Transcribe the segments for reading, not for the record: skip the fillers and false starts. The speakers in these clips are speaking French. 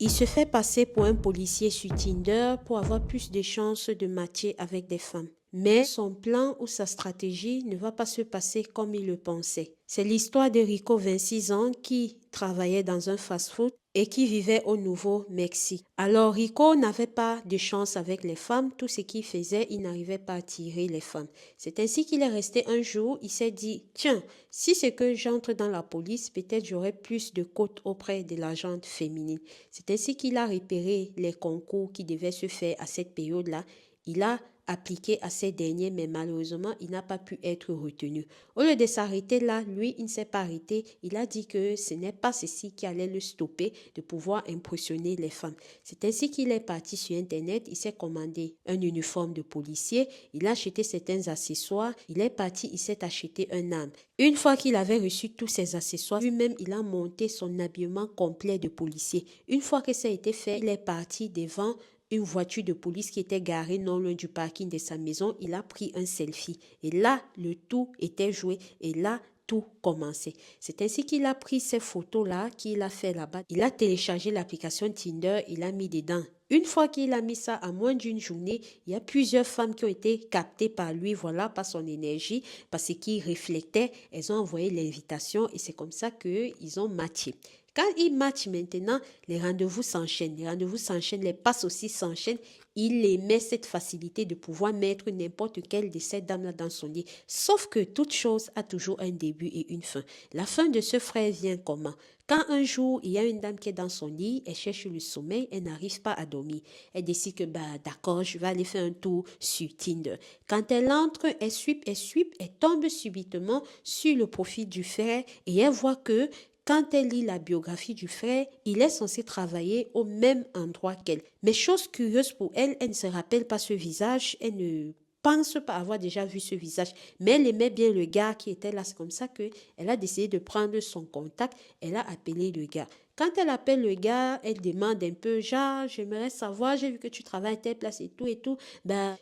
Il se fait passer pour un policier sur Tinder pour avoir plus de chances de matcher avec des femmes. Mais son plan ou sa stratégie ne va pas se passer comme il le pensait. C'est l'histoire de Rico, 26 ans, qui travaillait dans un fast-food et qui vivait au Nouveau-Mexique. Alors Rico n'avait pas de chance avec les femmes, tout ce qu'il faisait, il n'arrivait pas à attirer les femmes. C'est ainsi qu'il est resté un jour, il s'est dit, tiens, si c'est que j'entre dans la police, peut-être j'aurai plus de cotes auprès de la gente féminine. C'est ainsi qu'il a repéré les concours qui devaient se faire à cette période-là. Il a appliqué à ces derniers, mais malheureusement, il n'a pas pu être retenu. Au lieu de s'arrêter là, lui, il ne s'est pas arrêté. Il a dit que ce n'est pas ceci qui allait le stopper de pouvoir impressionner les femmes. C'est ainsi qu'il est parti sur Internet. Il s'est commandé un uniforme de policier. Il a acheté certains accessoires. Il est parti, il s'est acheté un arme. Une fois qu'il avait reçu tous ces accessoires, lui-même, il a monté son habillement complet de policier. Une fois que ça a été fait, il est parti devant une voiture de police qui était garée non loin du parking de sa maison. Il a pris un selfie. Et là, le tout était joué. Et là, tout commençait. C'est ainsi qu'il a pris ces photos-là, qu'il a fait là-bas. Il a téléchargé l'application Tinder, il a mis dedans. Une fois qu'il a mis ça à moins d'une journée, il y a plusieurs femmes qui ont été captées par lui, voilà, par son énergie, parce qu'il reflétait. Elles ont envoyé l'invitation et c'est comme ça qu'ils ont matché. Quand ils matchent maintenant, les rendez-vous s'enchaînent, les passes aussi s'enchaînent. Il aimait cette facilité de pouvoir mettre n'importe quelle de ces dames-là dans son lit. Sauf que toute chose a toujours un début et une fin. La fin de ce frère vient comment? Quand un jour, il y a une dame qui est dans son lit, elle cherche le sommeil, elle n'arrive pas à dormir. Elle décide que, d'accord, je vais aller faire un tour sur Tinder. Quand elle entre, elle swipe, elle tombe subitement sur le profil du frère et elle voit que quand elle lit la biographie du frère, il est censé travailler au même endroit qu'elle. Mais chose curieuse pour elle, elle ne se rappelle pas ce visage, elle ne pense pas avoir déjà vu ce visage. Mais elle aimait bien le gars qui était là. C'est comme ça qu'elle a décidé de prendre son contact. Elle a appelé le gars. Quand elle appelle le gars, elle demande un peu, genre, j'aimerais savoir, j'ai vu que tu travailles à telle place et tout et tout.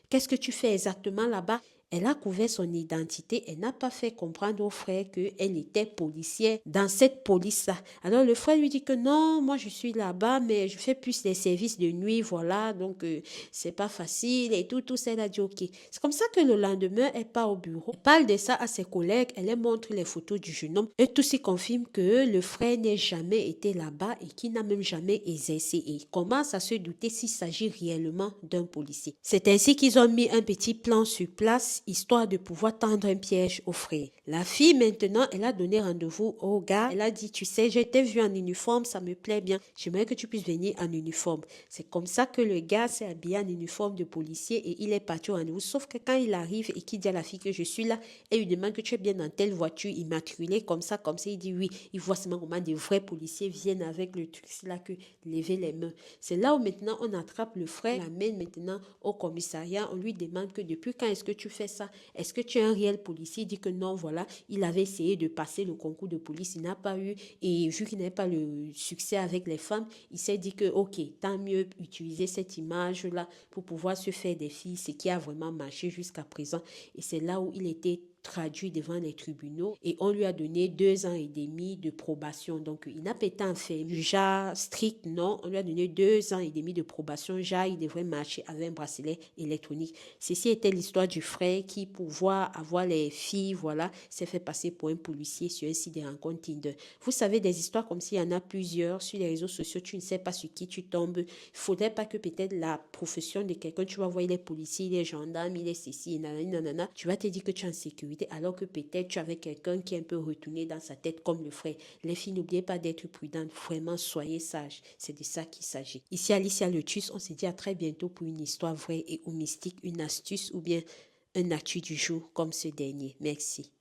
Qu'est-ce que tu fais exactement là-bas? Elle a couvert son identité, elle n'a pas fait comprendre au frère qu'elle était policière dans cette police-là. Alors le frère lui dit que non, moi je suis là-bas, mais je fais plus les services de nuit, voilà, donc c'est pas facile et tout ça, elle a dit ok. C'est comme ça que le lendemain, elle part au bureau, elle parle de ça à ses collègues, elle leur montre les photos du jeune homme et tous y confirment que le frère n'a jamais été là-bas et qu'il n'a même jamais exercé et il commence à se douter s'il s'agit réellement d'un policier. C'est ainsi qu'ils ont mis un petit plan sur place histoire de pouvoir tendre un piège au frère. La fille, maintenant, elle a donné rendez-vous au gars. Elle a dit, tu sais, j'ai été vue en uniforme, ça me plaît bien. J'aimerais que tu puisses venir en uniforme. C'est comme ça que le gars s'est habillé en uniforme de policier et il est parti au rendez-vous. Sauf que quand il arrive et qu'il dit à la fille que je suis là, elle lui demande que tu es bien dans telle voiture immatriculée, comme ça. Il dit oui. Il voit seulement comment des vrais policiers viennent avec le truc là que lever les mains. C'est là où maintenant on attrape le frère, l'amène maintenant au commissariat. On lui demande que depuis quand est-ce que tu fais ça? Est-ce que tu es un réel policier? Il dit que non, voilà. Il avait essayé de passer le concours de police, il n'a pas eu. Et vu qu'il n'avait pas le succès avec les femmes, il s'est dit que ok, tant mieux utiliser cette image-là pour pouvoir se faire des filles, ce qui a vraiment marché jusqu'à présent. Et c'est là où il était traduit devant les tribunaux et on lui a donné 2 ans et demi de probation. Donc, il n'a pas été enfermé. Genre strict, non. On lui a donné 2 ans et demi de probation. Genre, il devrait marcher avec un bracelet électronique. Ceci était l'histoire du frère qui, pour pouvoir avoir les filles, voilà, s'est fait passer pour un policier sur un site de rencontre Tinder. Vous savez, des histoires comme s'il y en a plusieurs sur les réseaux sociaux. Tu ne sais pas sur qui tu tombes. Il ne faudrait pas que peut-être la profession de quelqu'un, tu vas voir, il est policier, il est gendarme, il est ceci, nanana. Tu vas te dire que tu es en sécurité alors que peut-être tu avais quelqu'un qui est un peu retourné dans sa tête comme le frère. Les filles, n'oubliez pas d'être prudentes. Vraiment, soyez sages. C'est de ça qu'il s'agit. Ici, Alicia Letus, on se dit à très bientôt pour une histoire vraie et ou mystique, une astuce ou bien un actu du jour comme ce dernier. Merci.